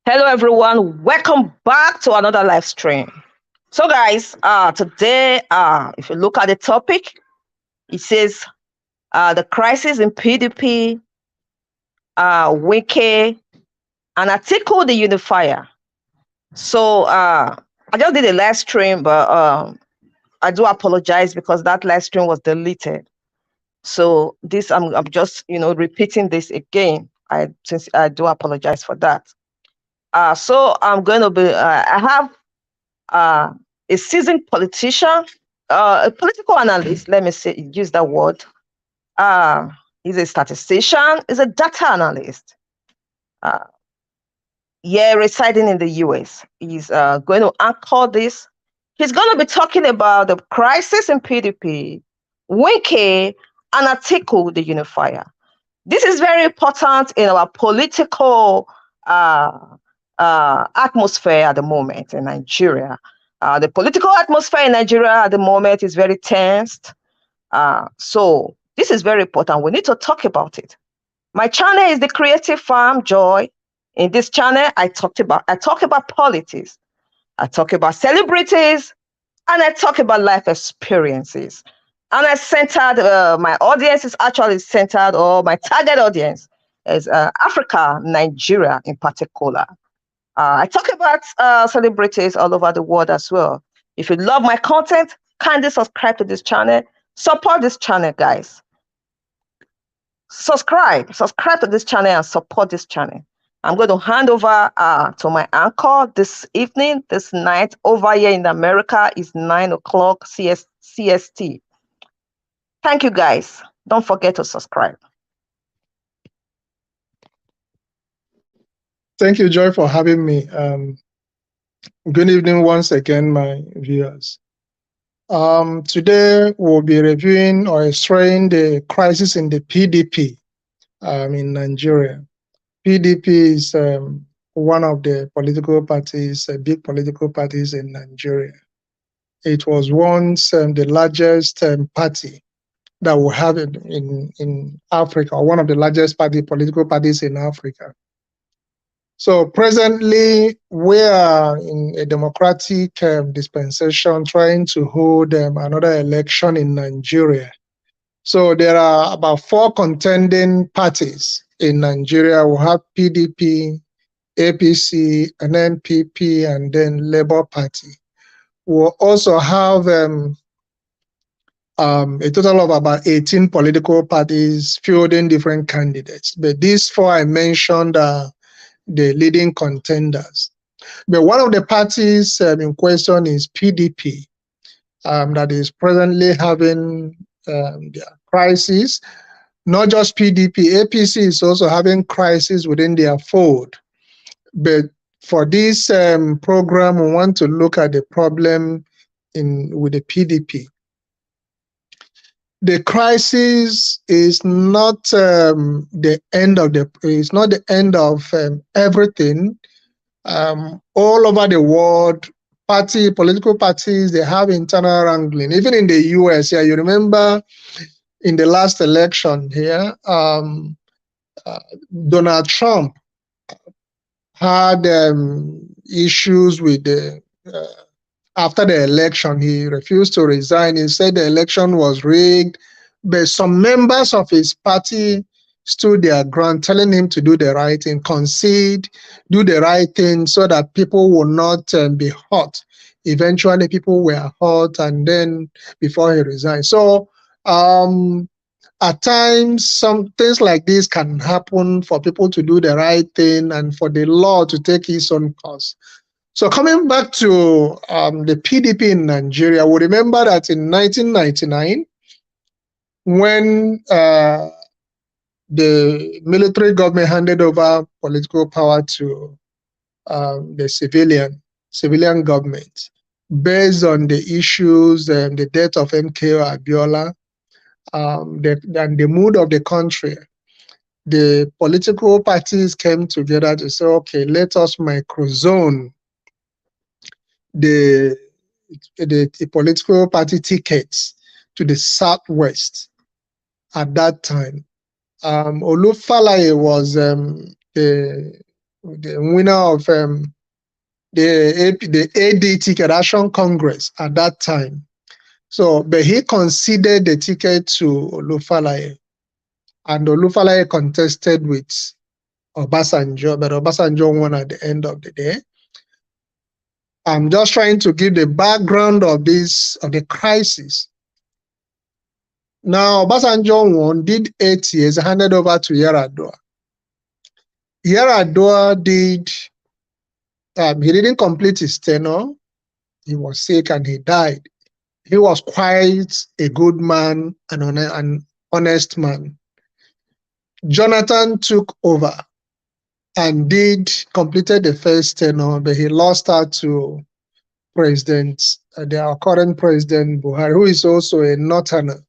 Hello everyone, welcome back to another live stream. So guys, today if you look at the topic, it says the crisis in PDP, Wike, and Atiku the Unifier. So I just did a live stream, but I do apologize because that live stream was deleted. So this I'm just repeating this again. Since I do apologize for that. So I'm going to be I have uh, a seasoned politician, a political analyst, let me say, use that word. Uh, he's a statistician, he's a data analyst. Uh, yeah, residing in the US. He's going to anchor this. He's going to be talking about the crisis in PDP, Wike, and Atiku, the unifier. This is very important in our political atmosphere at the moment in Nigeria. The political atmosphere in Nigeria at the moment is very tensed. So this is very important. We need to talk about it. My channel is the Creative Farm Joy. In this channel, I talk about politics. I talk about celebrities, and I talk about life experiences. And I centered, my audience is actually centered, or my target audience is Africa, Nigeria in particular. I talk about celebrities all over the world as well. If you love my content, kindly subscribe to this channel. Support this channel, guys. Subscribe to this channel and support this channel. I'm going to hand over to my anchor this evening, this night. Over here in America is 9 o'clock CST. Thank you, guys. Don't forget to subscribe. Thank you, Joy, for having me. Good evening once again, my viewers. Today, we'll be reviewing or extracting the crisis in the PDP in Nigeria. PDP is one of the political parties, big political parties in Nigeria. It was once the largest party that we have in Africa, one of the largest political parties in Africa. So presently, we are in a democratic dispensation trying to hold another election in Nigeria. So there are about 4 contending parties in Nigeria. We have PDP, APC, and NPP, and then Labour Party. We'll also have a total of about 18 political parties fielding different candidates. But these 4 I mentioned are the leading contenders. But one of the parties in question is PDP, that is presently having their crisis. Not just PDP, APC is also having crisis within their fold. But for this program, we want to look at the problem with the PDP. The crisis is not the end of everything. All over the world, political parties, they have internal wrangling. Even in the US, you remember in the last election here, Donald Trump had issues with after the election. He refused to resign. He said the election was rigged, but some members of his party stood their ground, telling him to do the right thing, concede, do the right thing so that people will not be hurt. Eventually, people were hurt, and then before he resigned. So at times, some things like this can happen for people to do the right thing and for the law to take its own course. So coming back to the PDP in Nigeria, we remember that in 1999, when the military government handed over political power to the civilian government, based on the issues and the death of MKO Abiola, and the mood of the country, the political parties came together to say, okay, let us microzone the political party tickets to the southwest at that time. Olufalaye was the winner of the AD ticket, Action Congress, at that time. So, but he conceded the ticket to Olufalaye, and Olufalaye contested with Obasanjo, but Obasanjo won at the end of the day. I'm just trying to give the background of the crisis. Now, Obasanjo won, did 8 years, handed over to Yar'Adua. Yar'Adua did, he didn't complete his tenure. He was sick and he died. He was quite a good man and an honest man. Jonathan took over and completed the first tenure, but he lost out to our current president Buhari, who is also a northerner.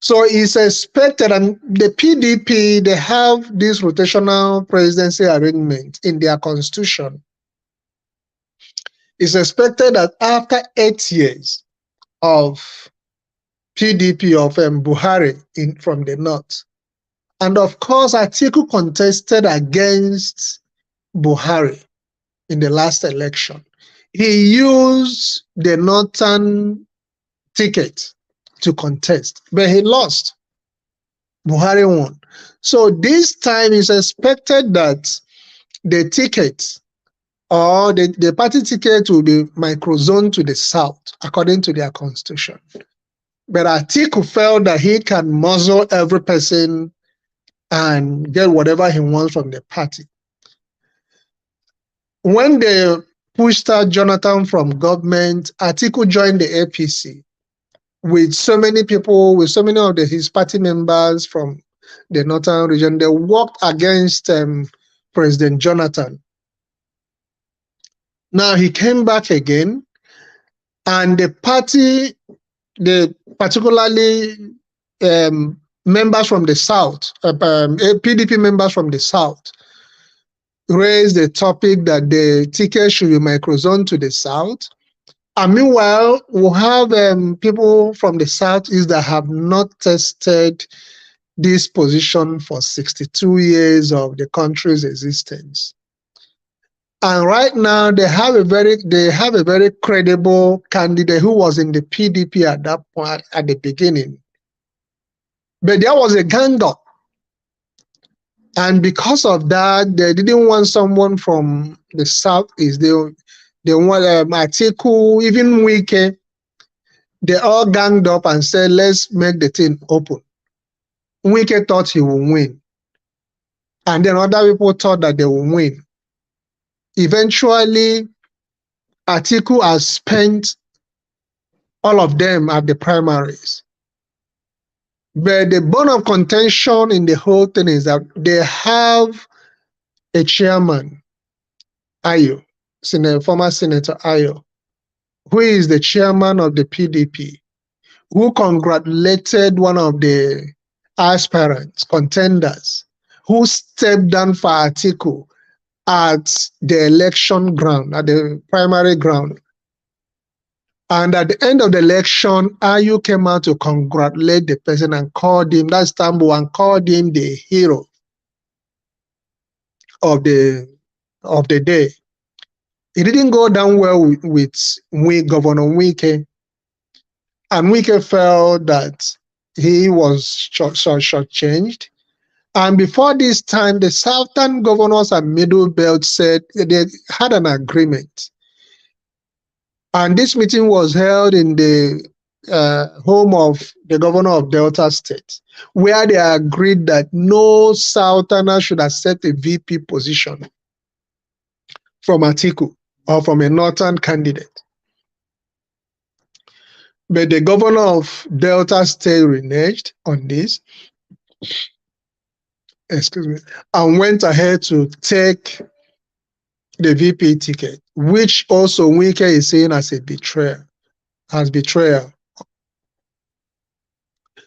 So it's expected, and the PDP, they have this rotational presidency arrangement in their constitution. It's expected that after 8 years of PDP of Buhari from the north, and of course Atiku contested against Buhari in the last election. He used the northern ticket to contest, but he lost. Buhari won. So this time it's expected that the ticket or the party ticket will be microzoned to the south according to their constitution. But Atiku felt that he can muzzle every person and get whatever he wants from the party. When they pushed out Jonathan from government, Atiku joined the APC with so many people, with so many of his party members from the northern region. They worked against President Jonathan. Now he came back again, and the party, particularly members from the south, PDP members from the south, raised the topic that the ticket should be microzoned to the south. And meanwhile, we'll have people from the southeast that have not tested this position for 62 years of the country's existence. And right now, they have a very credible candidate who was in the PDP at that point, at the beginning. But there was a gang up. And because of that, they didn't want someone from the southeast. They want Atiku, even Wike. They all ganged up and said, let's make the thing open. Wike thought he would win. And then other people thought that they would win. Eventually, Atiku has spent all of them at the primaries. But the bone of contention in the whole thing is that they have a chairman, Ayo, former Senator Ayo, who is the chairman of the PDP, who congratulated one of the aspirants, contenders, who stepped down for Atiku at the election ground, at the primary ground. And at the end of the election, Ayu came out to congratulate the person and called him, that's Tambo, and called him the hero of the day. It didn't go down well with Governor Wike. And Wike felt that he was shortchanged. And before this time, the Southern governors and Middle Belt said they had an agreement. And this meeting was held in the home of the governor of Delta State, where they agreed that no Southerner should accept a VP position from Atiku or from a Northern candidate. But the governor of Delta State reneged on this, and went ahead to take the VP ticket, which also Wike is saying as a betrayal.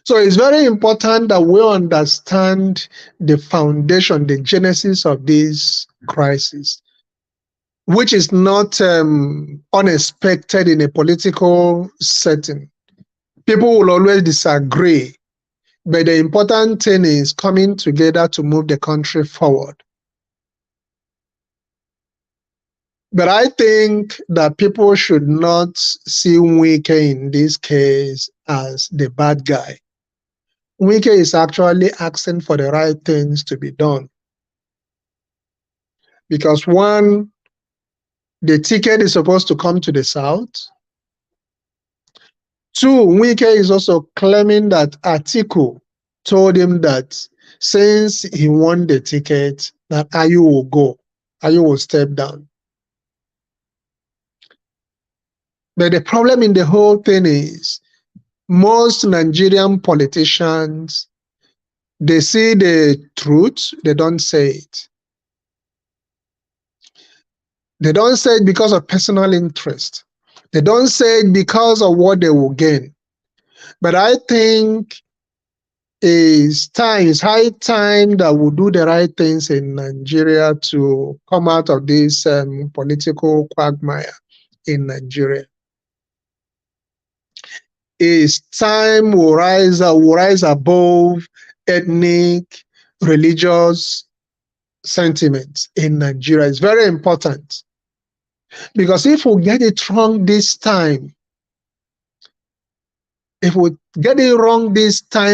So it's very important that we understand the foundation, the genesis of this crisis, which is not unexpected in a political setting. People will always disagree, but the important thing is coming together to move the country forward. But I think that people should not see Wike in this case as the bad guy. Wike is actually asking for the right things to be done. Because one, the ticket is supposed to come to the South. Two, Wike is also claiming that Atiku told him that since he won the ticket, that Ayu will go, Ayu will step down. But the problem in the whole thing is most Nigerian politicians, they see the truth, they don't say it. They don't say it because of personal interest. They don't say it because of what they will gain. But I think it's high time that we do the right things in Nigeria to come out of this political quagmire in Nigeria. It's time we rise above ethnic, religious sentiments in Nigeria. It's very important. Because if we get it wrong this time,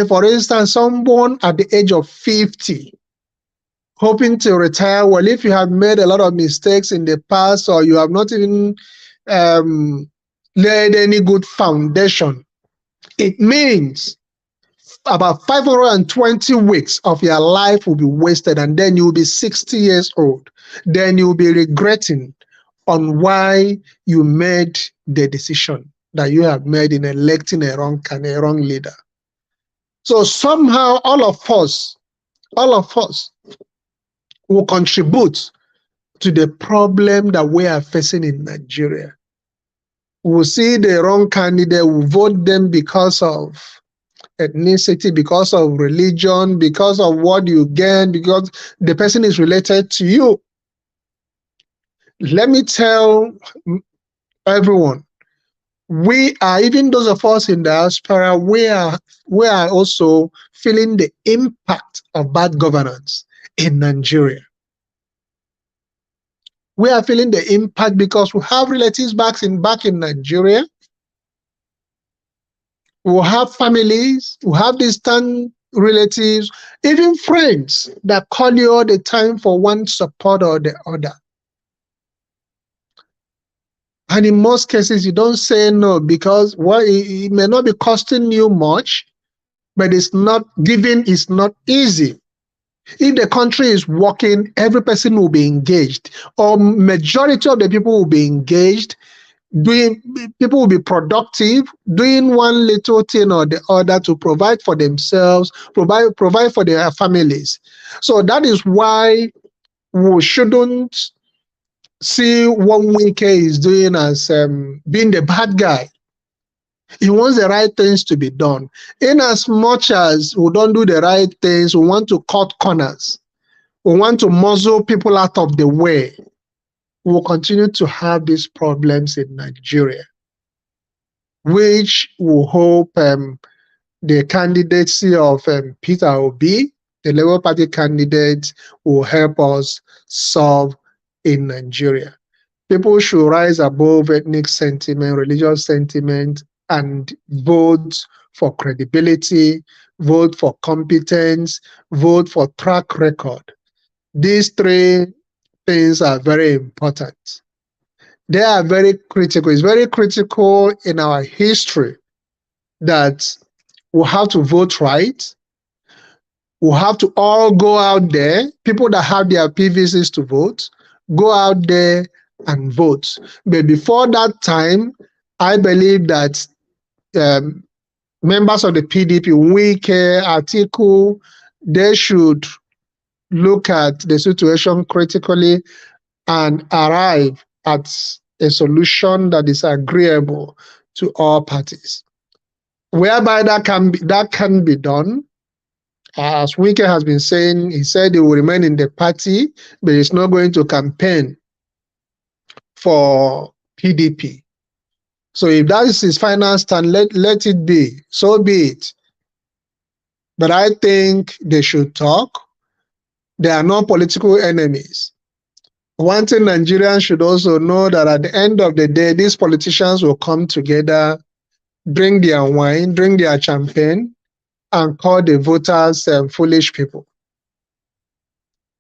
for instance, someone at the age of 50, hoping to retire, well, if you have made a lot of mistakes in the past or you have not even laid any good foundation, it means about 520 weeks of your life will be wasted, and then you'll be 60 years old. Then you'll be regretting on why you made the decision that you have made in electing a wrong leader. So somehow all of us will contribute to the problem that we are facing in Nigeria. We'll see the wrong candidate, we'll vote them because of ethnicity, because of religion, because of what you gain, because the person is related to you. Let me tell everyone, we are, even those of us in diaspora, we are also feeling the impact of bad governance in Nigeria. We are feeling the impact because we have relatives back in Nigeria. We have families, we have distant relatives, even friends that call you all the time for one support or the other. And in most cases, you don't say no because, well, it may not be costing you much, but giving is not easy. If the country is working, every person will be engaged, or majority of the people will be engaged, people will be productive, doing one little thing or the other to provide for themselves, provide for their families. So that is why we shouldn't see what Wike is doing as being the bad guy. He wants the right things to be done. In as much as we don't do the right things, we want to cut corners. We want to muzzle people out of the way. We will continue to have these problems in Nigeria, which we hope the candidacy of Peter Obi, the Labour Party candidate, will help us solve in Nigeria. People should rise above ethnic sentiment, religious sentiment, and vote for credibility, vote for competence, vote for track record. These three things are very important. They are very critical. It's very critical in our history that we have to vote right. We have to all go out there, people that have their PVCs to vote, go out there and vote. But before that time, I believe that members of the PDP, Wike, Atiku, they should look at the situation critically and arrive at a solution that is agreeable to all parties. Whereby that can be done, as Wike has been saying, he said he will remain in the party, but he's not going to campaign for PDP. So if that is his final stand, let it be. So be it. But I think they should talk. They are not political enemies. One thing Nigerians should also know that at the end of the day, these politicians will come together, drink their wine, drink their champagne, and call the voters foolish people.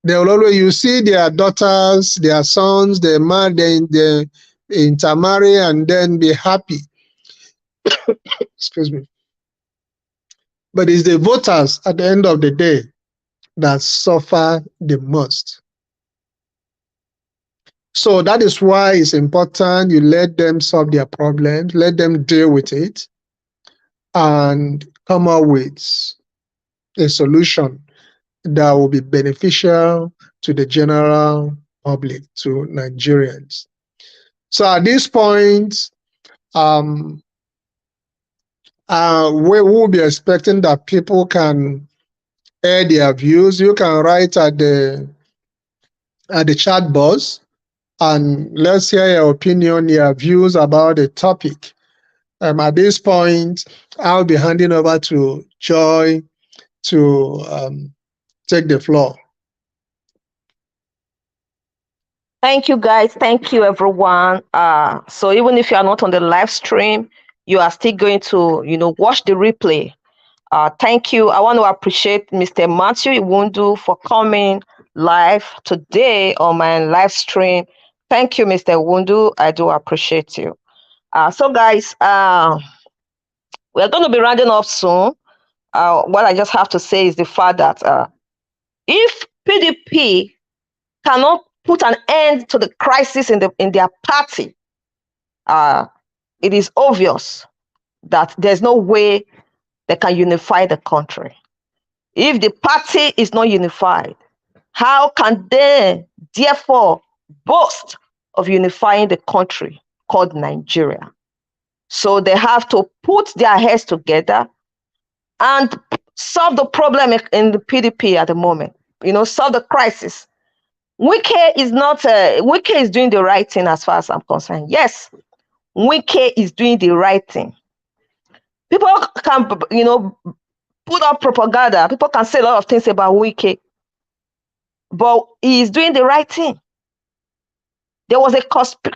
They will always, you see their daughters, their sons, they intermarry and then be happy. Excuse me. But it's the voters at the end of the day that suffer the most. So that is why it's important you let them solve their problems, let them deal with it, and come up with a solution that will be beneficial to the general public, to Nigerians. So at this point, we will be expecting that people can air their views. You can write at the chat box and let's hear your opinion, your views about the topic. At this point, I'll be handing over to Joy to take the floor. Thank you, guys. Thank you, everyone. So even if you are not on the live stream, you are still going to, watch the replay. Thank you. I want to appreciate Mr. Matthew Iwundu for coming live today on my live stream. Thank you, Mr. Iwundu. I do appreciate you. So, guys, we're going to be rounding up soon. What I just have to say is the fact that if PDP cannot put an end to the crisis in their party, it is obvious that there's no way they can unify the country. If the party is not unified, how can they therefore boast of unifying the country called Nigeria? So they have to put their heads together and solve the problem in the PDP at the moment. Solve the crisis. Wike is doing the right thing as far as I'm concerned. Yes, Wike is doing the right thing. People can, put up propaganda. People can say a lot of things about Wike, but he is doing the right thing. There was a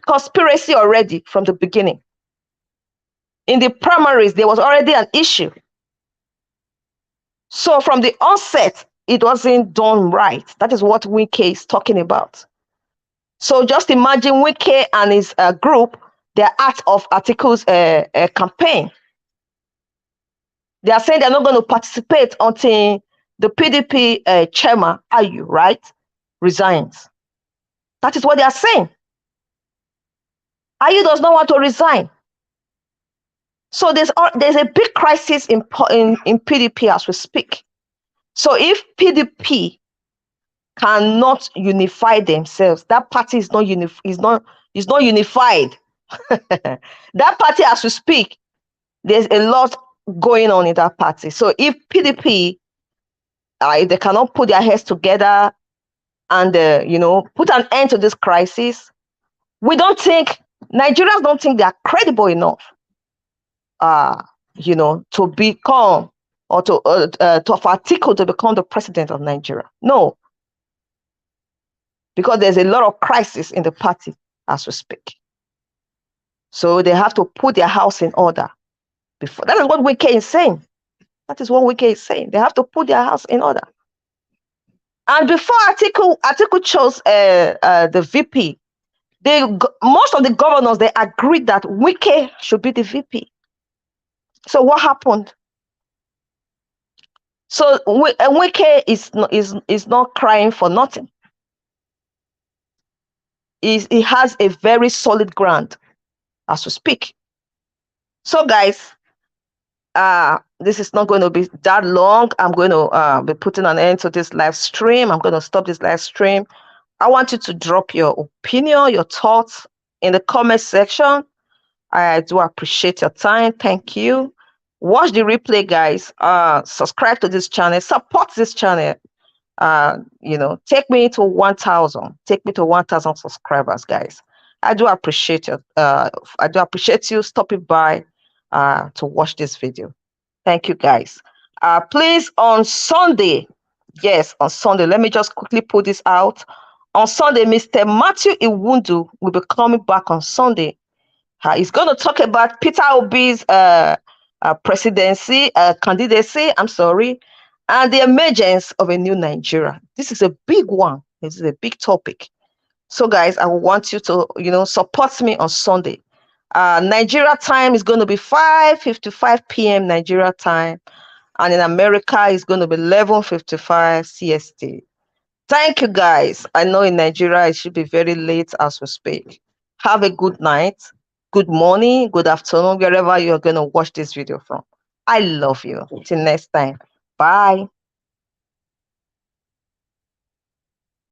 conspiracy already from the beginning. In the primaries, there was already an issue. So from the onset, it wasn't done right. That is what Wike is talking about. So just imagine Wike and his group, they're out of Atiku's campaign. They are saying they're not going to participate until the PDP chairman, Ayu, right, resigns. That is what they are saying. Ayu does not want to resign. So there's a big crisis in PDP as we speak. So if PDP cannot unify themselves, that party is not unified. That party, as we speak, there's a lot going on in that party. So if PDP, if they cannot put their heads together and put an end to this crisis, Nigerians don't think they are credible enough to become or to for Atiku to become the president of Nigeria. No, because there's a lot of crisis in the party as we speak. So they have to put their house in order. That is what Wike is saying. That is what Wike is saying. They have to put their house in order. And before Atiku chose the VP, most of the governors, they agreed that Wike should be the VP. So what happened? So Wike is not crying for nothing. He has a very solid ground as we speak. So guys, this is not going to be that long. I'm going to be putting an end to this live stream. I'm going to stop this live stream. I want you to drop your opinion, your thoughts in the comment section. I do appreciate your time. Thank you. Watch the replay, guys. Subscribe to this channel. Support this channel. Take me to 1,000. Take me to 1,000 subscribers, guys. I do appreciate it. I do appreciate you stopping by to watch this video. Thank you, guys. Please, on Sunday, yes, on Sunday, let me just quickly put this out. On Sunday, Mr. Matthew Iwundu will be coming back on Sunday. He's going to talk about Peter Obi's presidency, candidacy, I'm sorry, and the emergence of a new Nigeria. This is a big one. This is a big topic. So, guys, I want you to, support me on Sunday. Nigeria time is going to be 5:55 p.m. Nigeria time, and in America it's going to be 11:55 CST. Thank you, guys. I know in Nigeria it should be very late as we speak. Have a good night, good morning, good afternoon, wherever you're going to watch this video from. I love you. Till next time. Bye.